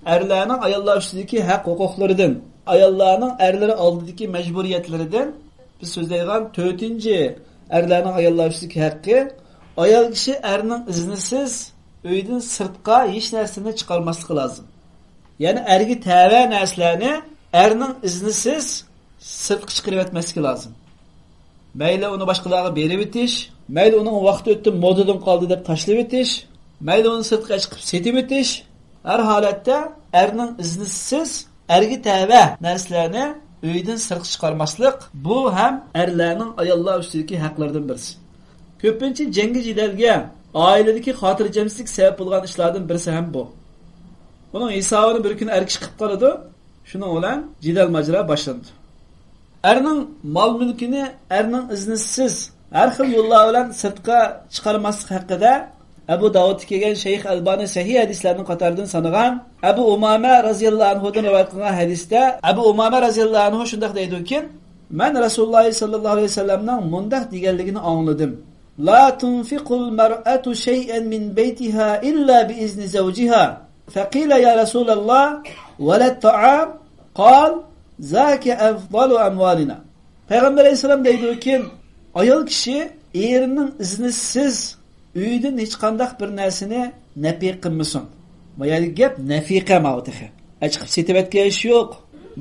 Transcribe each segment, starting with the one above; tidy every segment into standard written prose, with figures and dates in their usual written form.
erlarning ayollar ustidagi haq huquqlaridan, ayollarning erlari oldidagi majburiyatlaridan biz so'zlaydigan 4-chi erlarning ayollar ustidagi haqqi, ayol kishi erning iznisiz uydan sirtqa hech narsani chiqarmasligi lozim. Ya'ni erga tava narsalarni erning iznisiz sirtqa chiqarib etmasligi lozim. Mayli uni boshqalarga berib etish, mayli uning vaqti o'tdi, modadan qoldi deb tashlab etish, mayli uni sirtqa chiqib setib etish, har holatda erning iznisiz erga tava narsalarni uydan sirtqa chiqarmaslik bu ham erlarning ayollar ustidagi haqlaridan birisi. Ko'pincha jangi jidalga, oiladagi xotirjamsizlik sabab bo'lgan ishlardan birisi ham bu. Bunun hisobini bir kun er kishi qilib qoladi, shuning bilan jidal majra boshlandi. Erning mol mulkini erning iznisiz har xil yo'llar bilan sirtqa chiqarmaslik haqida Abu Davud kelgan Shayx Albani sahih hadislarning qatoridan sanagan Abu Umama radhiyallohu anhudan rivoyat qilgan hadisda Abu Umama radhiyallohu anhu shunday deydi-ki, men Rasululloh sallallohu alayhi vasallamning mundaq deganligini angladim. La tunfiqul mar'atu shay'an min baytiha illa bi izni zawjiha. Faqila ya Rasulullah wa la ta'am qal zaka afdalu amwalina. Peygamber aleyhisselam deydi-ki, ayol kishi erining iznisiz uydan hech qanday bir narsani nafiq qilmasin. Bu yerda gap nafiqa mavtihi. Chiqib setib etgan ish yo'q.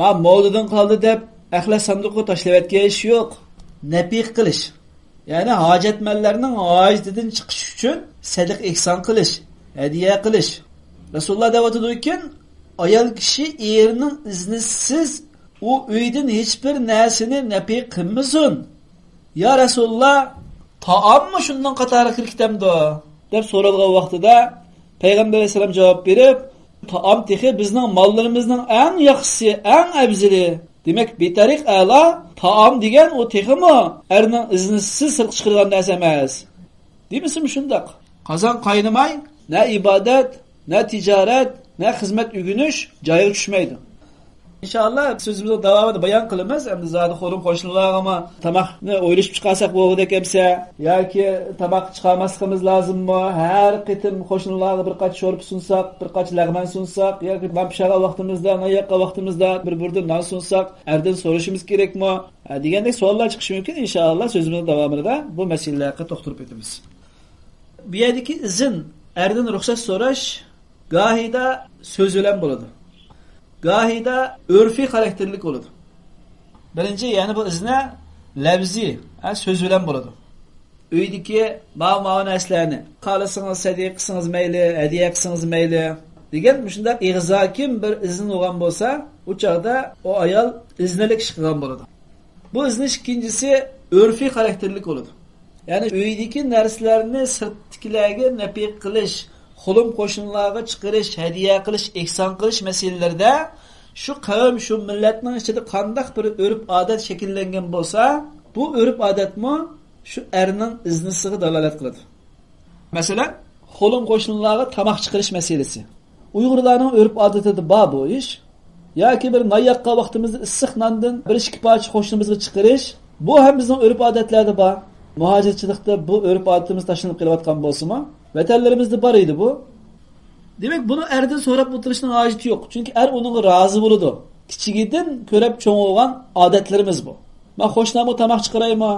Men modadan qoldi deb axlat sanduqqa tashlab etgan ish yo'q. Nafiq qilish. Ya'ni hojatmanlarning hojatidan chiqish uchun sadiq ihson qilish, hadiya qilish. Rasululloh deyotdi-ki, ayol kishi erining iznisiz u uydan hech bir narsani nafiq qilmasin. Ya Rasululloh, taommi shundan qatori kirkitamdi deb so'ralgan vaqtida Payg'ambar alayhisalom javob berib, taom texi bizning mollarimizning eng yaxshisi, eng afzali. Demak, betariq a'lo taom degan o teximi erning iznisiz sirtqa chiqargan narsa emas. Demisizmi shundaq? Qozon qaynamay, na ibodat, na tijorat, na xizmat o'rganish joyiga tushmaydi. İnşallah sözümüzün davamını bayan qilamiz. Endi zodi xo'rim qo'shnilarga tamoqni o'ylashib chiqarsak bo'ladi kelsa yoki tamoq chiqarmasligimiz lozimmi? Har qitim qo'shnilarga bir qach sho'rib sunsak, bir qach lag'man sunsak yoki pishara vaqtimizda, nayoqqa vaqtimizda bir-birdan non sunsak, erdan so'rashimiz kerakmi? Degandek savollar chiqishi mumkin. İnşallah sözümüzün davomida bu masalalarga to'xtalib o'tamiz. Bu yerdagi izn, erdan ruxsat so'rash gohida so'z bilan bo'ladi. Gahida örfi karakterlik olur. Birinci yani bu izne lafzi, söz bilen buludu. Uydaki mağma neslerini kalısınız, hediye kısınız meyli, hediye kısınız meyli. Degen şunda ihzakim bir izin olan bolsa, o çağda o ayal iznelik çıkan buludu. Bu izin ikincisi örfi karakterlik olur. Yani uydaki nerslerini sırtkilerge nepik kılış, xulum qo'shinlarga chiqarish, hadiya qilish, ihson qilish masalalarida shu qavm, shu millatning ichida qanday bir urf-odat shakllangan bo'lsa, bu urf-odatmi shu erning iznisiga dalolat qiladi. Masalan, xulum qo'shinlarga tamoq chiqarish masalasi. Uyg'urlarning urf-odatida bor bu ish. Yoki bir noyoqqa vaqtimizda issiq nondan bir ikki parcha qo'shnimizga chiqarish, bu ham bizning urf-odatlarda bor. Muhojirchilikda bu urf-odatimiz tashlanib kelayotgan bo'lsa-mi? Vatanlarimizda bor edi bu. Demak, buni erdan so'rab o'tirishning hojati yo'q. Chunki er uningga rozi bo'ladi. Kichigidan ko'rib cho'ng bo'lgan odatlarimiz bu. Men qo'shnimga tamoq chiqaraymi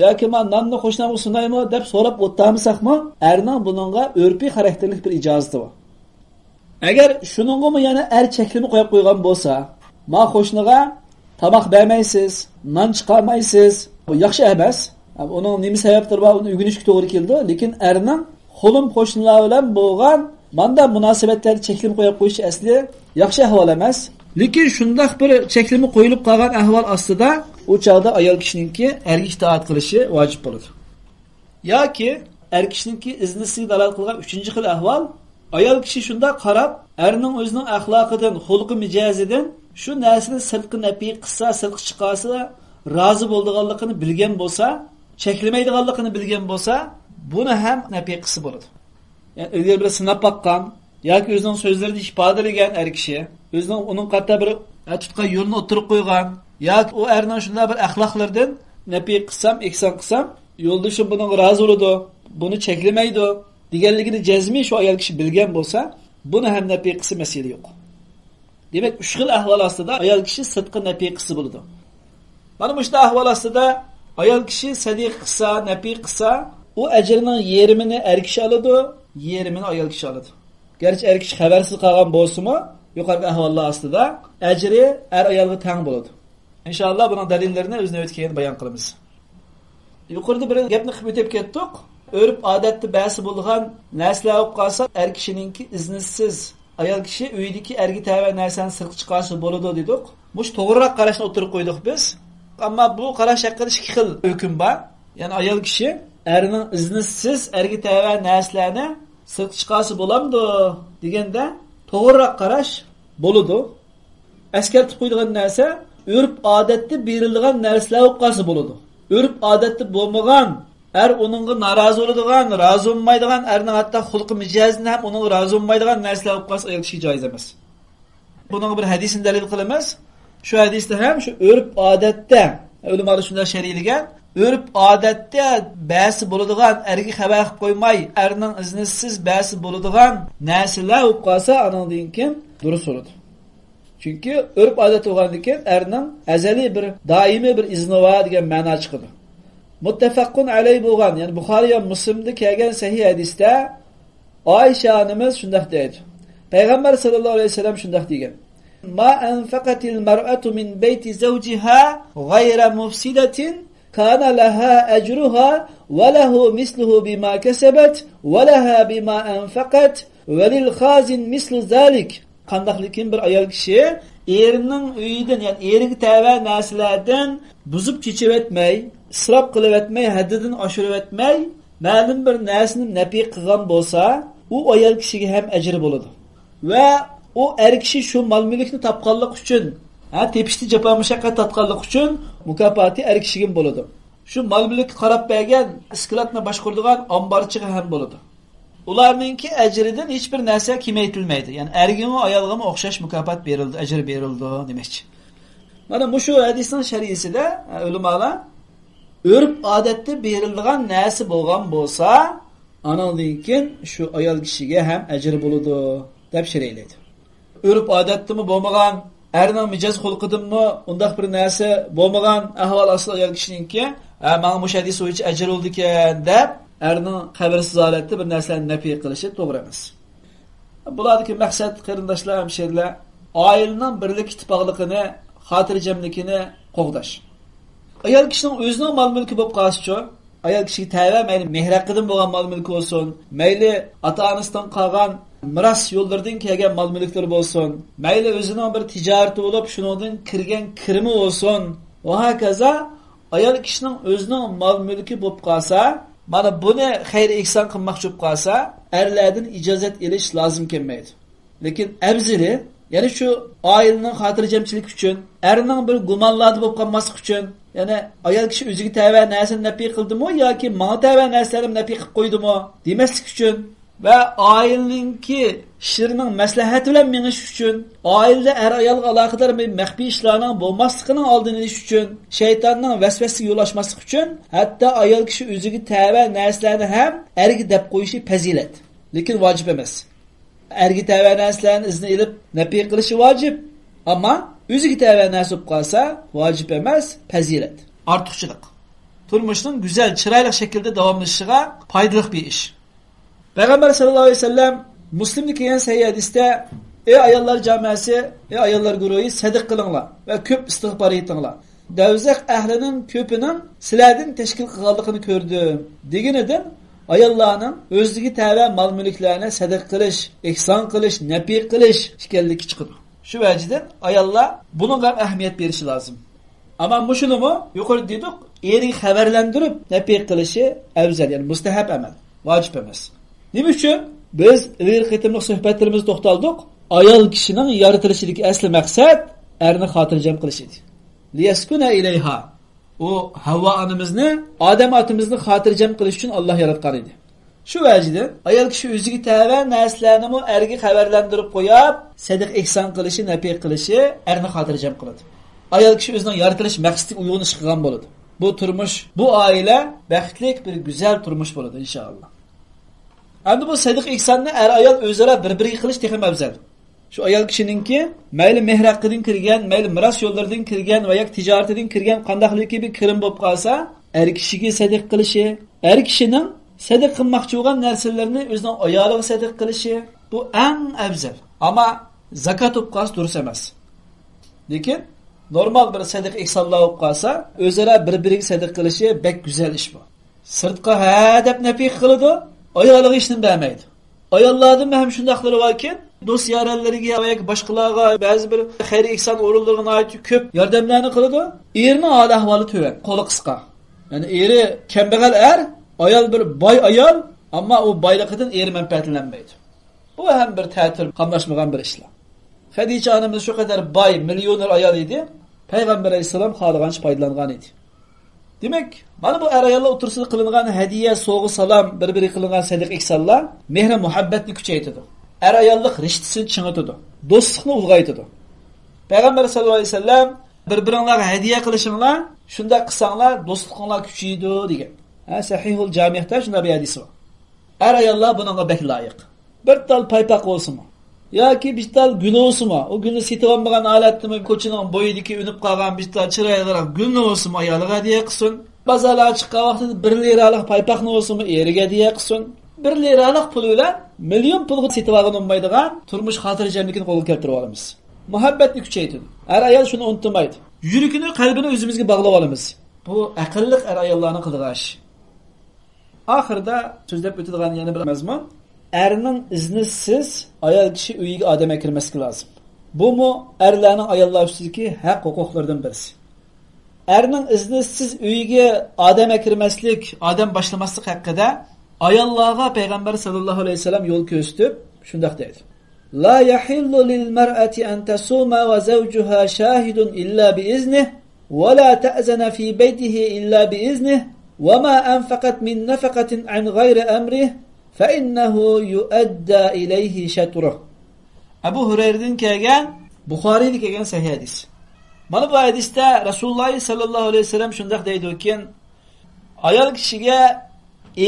yoki men nonni qo'shnimga sunaymi deb so'rab o'tamiz-mi? Erning buningga urfiy xarakterlik bir ijozati bor. Agar shuningga yana er cheklimi qo'yib qo'ygan bo'lsa, men qo'shniga tamoq bermaysiz, non chiqarmaysiz, bu yaxshi emas. Onun nima sababdir bor, uni o'rganishga to'g'ri keldi, lekin erning xulum qo'shnilar bilan bo'lgan manda munosabatlarni cheklim qo'yib qo'yish asli yaxshi ahvol emas. Lekin shunday bir cheklimi qo'yilib qolgan ahvol ostida u chaqda ayol kishiningki erga itoat qilishi vojib bo'ladi. Yoki er kishiningki iznisiga dalolat qilgan 3-xil ahvol, ayol kishi shunda qarab, erning o'zining axloqidan, xulqi mijozidan shu narsani sirtqi nafiy qissa, sirtqi chiqarsa, rozi bo'lganligini bilgan bo'lsa, cheklamaydiganligini bilgan bo'lsa, buni ham nafiy qissa bo'ladi. Yani ilgari bir sinab baqqan yoki o'zining so'zlarini ifodalagan er kishi, o'zining uning qatta bir tutgan yo'lini o'tirib qo'ygan yoki u erning shunday bir axloqlardan nafiy qissam, ihson qilsam, yo'ldoshim buning rozi bo'ladi, buni cheklamaydi deganligini jazmiy shu ayol kishi bilgan bo'lsa, buni ham nafiy qissa masala yo'q. Demek 3 xil ahvol ostida ayol kishi sidqi nafiy qilsa bo'ladi. Mana bu işte ahvol ostida ayol kishi sadiq qilsa, nafiy qilsa, u ajrining yerimini er kishi oladi, yerimini ayol kishi oladi. Gerçi er kishi xabarsiz qolgan bo'lsa-mu, yuqorgi ahvollar ostida ajri er ayolga teng bo'ladi. İnşallah bunun dalillerini o'zini o'tgan bayon qilamiz. Yuqorida bir gapni qilib o'tib ketdik. Örüp odatda ba'zi bo'lgan narsalar olib qolsa, er kishininki iznisiz ayol kishi uydagi erga tava narsani sirqib chiqarsa bo'ladi dedik. Bu to'g'riroq qarashni o'tirib qo'ydik biz. Ammo bu qarash haqida ikki xil hukm bor. Ya'ni ayol kishi erning iznisiz erga tava narsalarni sirqib chiqarsa bo'lamdi deganda to'g'riroq qarash bo'ladi. Eskartib qo'yilgan narsa örüp odatda berilgan narsalar olib qolsa bo'ladi. Örüp odatda bo'lmagan er onunğa narazı oladigan, razı olmaydigan, erning hatta xulqi mijozini ham onun razı olmaydigan narsalar olib qolsa ayol kishi joiz emas. Bunun bir hadisini dalil qilamiz. Şu hadisde ham şu örüp odatda, ulamolar shunday shariyligan, örüp odatda ba'zi bo'ladigan, erga xabar qilib qo'ymay, erning iznisiz ba'zi bo'ladigan narsalar olib qolsa, anandan keyin durust bo'ladi. Çünkü örüp odat bo'lgandan keyin erning azaliy bir doimiy bir izni var degan ma'no chiqadi. Muttafaqun alayhi bo'lgan, ya'ni Buxoriy va Muslimda kelgan sahih hadisda Oyisha onamiz shunday deydi. Payg'ambar sallallohu alayhi vasallam shunday degan: "Ma anfaqatil mar'atu min bayti zawjiha ghayra mufsidatin kana laha ajruha wa lahu misluhu bima kasabat wa laha bima anfaqat wa lil khazin mislu zalik." Qandaqlikin bir ayol kishi erining uyidan, ya'ni eriga tava narsalardan buzib kechib etmay, isrof qilib etmay, haddidan oshirib etmay, ma'lum bir narsani nafiy qilgan bo'lsa, u ayol kishiga ham ajr bo'ladi. Va u er kishi shu mol-mulkni topganlik uchun, tepishni jafo mushaqqat tatganlik uchun mukofoti er kishiga bo'ladi. Shu mol-mulk qarab bergan, iskilotni boshqaradigan omborchiga ham bo'ladi. Ularninki ajridan hech bir narsa kamaytirilmaydi. Ya'ni ergimi ayolgami o'xshash mukofot berildi, ajr berildi demakchi. Mana bu shu hadisning sharhisida ulamolar örüp odatda berilgan narsa bo'lgan bo'lsa, anandan keyin shu ayol kishiga ham ajr bo'ladi deb sharhlaydi. Örüp odatdimi bo'lmagan, erning mijoz xulqidimi undaq bir narsa bo'lmagan ahvol asli ayol kishiningki, "Mana bu hadis bo'yicha ajr oldi ekan" deb erning xabarsiz holatda bir narsani nafiy qilishi to'g'ri emas. Bulardagi maqsad qarindoshlar, hamshirlar, oilaning birlik ittifoqligini, xotirjamligini qo'g'dash. Ayol kishining o'zining mol-mulki bo'lib qolishi, ayol kishiga tava mayli mehr haqqidan bo'lgan mol-mulki bo'lsin, mayli ota-onasidan qolgan miros yo'llaridan kelgan mol-mulklar bo'lsin, mayli o'zining bir tijarati bo'lib, shuningdan kirgan kirimi bo'lsin, va hokazo ayol kishining o'zining mol-mulki bo'lib qolsa, mana buni xayr ihson qilmoqchi bo'lib qolsa, erlardan ijozat olish lozim kelmaydi. Lekin afzali, ya'ni shu oilaning xotirjamchiligi uchun, erning bir gumonlarda bo'lib qolmaslik uchun, ya'ni ayol kishi o'ziga tava narsani nafiy qildimi yoki menga tava narsalarim nafiy qilib qo'ydimi demaslik uchun va oilaningki ishlarning maslahati bilan menish uchun, oilada er ayolga aloqador maxfiy ishlarning bo'lmasligining oldini olish uchun, shaytonning vasvasiga yo'l ochmaslik uchun, hatto ayol kishi o'ziga tava narsalarni ham erga deb qo'yishi fazilat, lekin vojib emas. Erga tava narsalarni izni olib nafiy qilishi vojib, ammo o'ziga tava narsa bo'lib qolsa vojib emas, fazilat, ortiqchilik. Turmushning go'zal, chiroyli shaklda davomlashishiga foydali bir ish. Peygamber sallallahu aleyhi ve sellem Müslim'de kelgan sahih hadisda: "Ey ayollar jamoasi, ey ayollar guruhi, sadiq qilinglar va ko'p istig'for etinglar. Davzaq ahlining ko'pining sizlardan tashkil qilganligini ko'rdim." Deganidan ayollarning o'ziga tava mol-mulklarni sadiq qilish, ihson qilish, nafiy qilish ekanligi chiqadi. Shu vajdan ayollar bunga ahamiyat berishi lozim. Ammo bu shunimi? Yuqori dedik, eri xabarlantirib nafiy qilishi afzal, ya'ni mustahab amal, vojib emas. Nima uchun? Biz ilgari qitimli suhbatlarimizda to'xtaldik. Ayol kishining yaratilishidagi asli maqsad erni xotirjam qilish edi. Liyaskuna ilayha. U Havvo onamizni, Odam otamizni xotirjam qilish uchun Alloh yaratgan edi. Shu vajdan ayol kishi o'ziga tava narsalarni mu erga xabarlantirib qo'yib, sadiq ihson qilishi, nafiy qilishi erni xotirjam qiladi. Ayol kishi o'zining yaratilish maqsadiga uyg'unish qilgan bo'ladi. Bu turmush, bu oila baxtli bir go'zal turmush bo'ladi inshaalloh. Endi bu sadiq ihsonni er ayol o'zaro bir-biriga qilish texim afzal. Şu ayol kishininki mayli mehr haqqidan kirgan, mayli miras yo'llaridan kirgan va yoki tijoratdan kirgan qandaqligi bir kirim bo'lib qolsa, er kishiga sadiq qilishi, er kishining sadiq qilmoqchi bo'lgan narsalarini o'zining ayoliga sadiq qilishi bu eng afzal. Ammo zakat bo'lib qolsa durust emas. Lekin normal bir sadiq ihsonlar bo'lib qolsa, o'zaro bir-biriga sadiq qilishi bek go'zal ish bu. Sirtqa ha deb nafiq qiladi, ayoliga hech nima bermaydi. Ayollardan ham shundaqlari borki, do'st yaranlariga va boshqalarga ba'zi bir xayr ihson o'rinlarına ait ko'p yordamlarni qiladi. Erning hol ahvoli tuvan, qo'li qisqa. Ya'ni eri kambag'al ayol bir boy ayol, ammo u boyligidan eri manfaatlanmaydi. Bu ham bir ta'tir qamlashmagan bir ishlar. Xadicha onamiz shu qadar boy, millioner ayol edi. Payg'ambar alayhisalom xohlagancha foydalangan edi. Demak, mana bu ayollar o'tirsida qilingan hadiya, sovg'a, salom, bir-biriga qilingan sadiq ihsonlar mehr muhabbatni kuchaytiradi. Ayollik rishtasini chingitadi, do'stlikni ulg'aytiradi. Payg'ambar sallallohu alayhi vasallam bir-biringlarga hadiya qilishinglar, shunda qilsanglar do'stlikinglar kuchaydi degan. Sahihul Jami'da shunday bir hadis bor. Ayollar bunga bek loyiq. Bir tal paypoq bo'lsinmi yoki bir tal gul bo'lsinmi, o gulni setib olmagan holatda ko'chining bo'yidagi unib qolgan bir tal chiroyliroq gulni bo'lsinmi, ayoliga hadiya qilsin. Bozorga chiqqan vaqtida 1 liralik paypoqni bo'lsinmi, eriga hadiya qilsin. 1 liralik pul bilan million pulga setib olgan olmaydigan turmush xotirjamligini qo'lga keltirib olamiz. Muhabbatni kuchaytiradi. Ayol shuni unutmaydi. Yuragini, qalbini o'zimizga bog'lab olamiz. Bu aqlli ayollarning qilgan ishi. Oxirida so'zlab o'tadigan yana bir mazmun, erning iznisiz ayol kishi uyiga odam kirmasligi lozim. Bu mu erlarning ayollar ustidagi haq huquqlaridan birisi. Erning iznisiz uyiga odam kirmaslik, odam boshlamaslik haqida ayollarga payg'ambar sallallohu alayhi vasallam yo'l ko'rsatib, shunday dedi. La yahillu lil mar'ati an tasuma wa zawjuha shahidun illa bi iznihi wa la ta'zana fi baytihi illa bi iznihi wa ma anfaqat min nafaqatin an ghayri amrihi fa innahu yu'adda ilayhi shatruh. Abu Hurayradan kelgan, Buxoriyda kelgan sahih hadis. Mana bu hadisda Rasululloh sallallohu alayhi vasallam shunday deydi ekan, ayol kishiga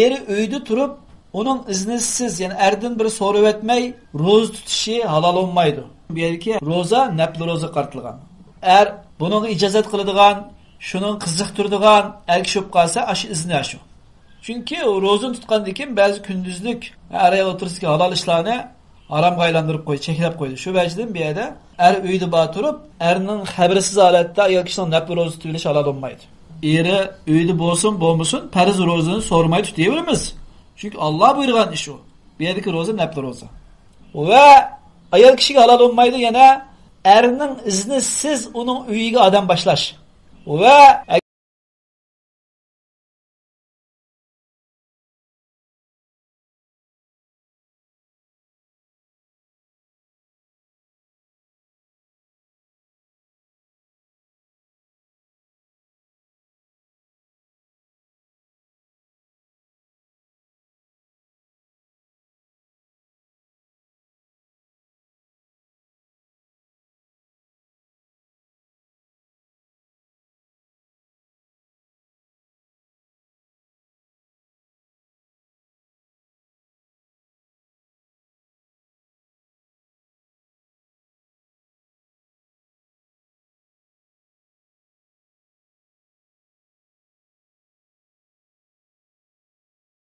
eri uyda turib, onun iznisiz, yani erdan bir so'rab o'tmay roza tutishi halol bo'lmaydi. Bu yerga roza nafl roza qartilgan. Buning ijozat qiladigan, shuning qiziqtiradigan er kishi bo'lib qolsa, ash izni shu. Chunki o rozani tutgandan keyin ba'zi kunduzlik araya o'tirishga halol ishlarni haromga aylantirib qo'ydi, cheklab qo'ydi. Shu vajdan bu yerda uyda bor turib, erning xabarsiz holatda ayol kishining nafl roza tutilishi halol bo'lmaydi. Eri uyda bo'lsin, bo'lmasin, farz rozani so'ramay tutaveramiz. Çünkü Allah buyurgan iş o. Bir yerdeki roza nafl roza. Ve ayol kishiga halol bo'lmaydi yana erning iznisiz uning uyiga odam boshlash. Ve